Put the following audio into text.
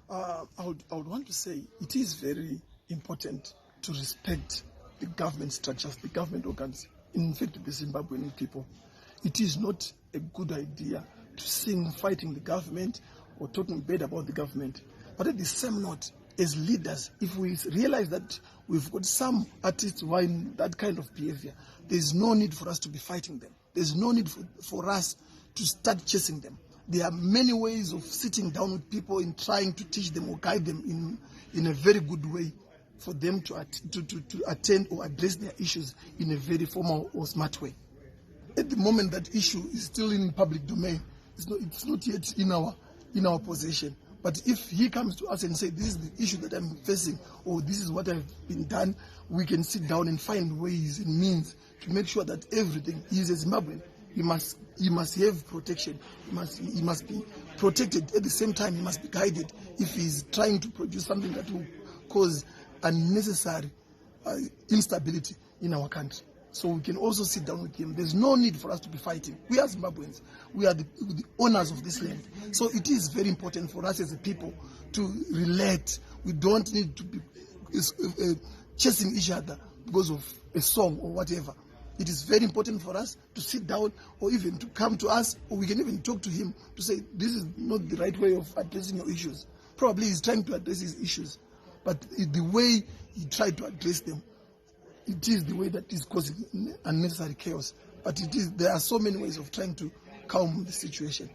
I would want to say it is very important to respect the government structures, the government organs, in fact the Zimbabwean people. It is not a good idea to sing fighting the government or talking bad about the government. But at the same note, as leaders, if we realize that we've got some artists who are in that kind of behavior, there's no need for us to be fighting them. There's no need for us to start chasing them. There are many ways of sitting down with people and trying to teach them or guide them in a very good way for them to attend or address their issues in a very formal or smart way. At the moment, that issue is still in public domain. It's not yet in our possession. But if he comes to us and say, this is the issue that I'm facing, or this is what I've been done, we can sit down and find ways and means to make sure that everything, he is a Zimbabwean, he must have protection, he must be protected. At the same time, he must be guided if he's trying to produce something that will cause unnecessary instability in our country. So we can also sit down with him. There's no need for us to be fighting. We are Zimbabweans. We are the owners of this land. So it is very important for us as a people to relate. We don't need to be chasing each other because of a song or whatever. It is very important for us to sit down or even to come to us, or we can even talk to him to say, this is not the right way of addressing your issues. Probably he's trying to address his issues, but the way he tried to address them, it is the way that is causing unnecessary chaos. But there are so many ways of trying to calm the situation.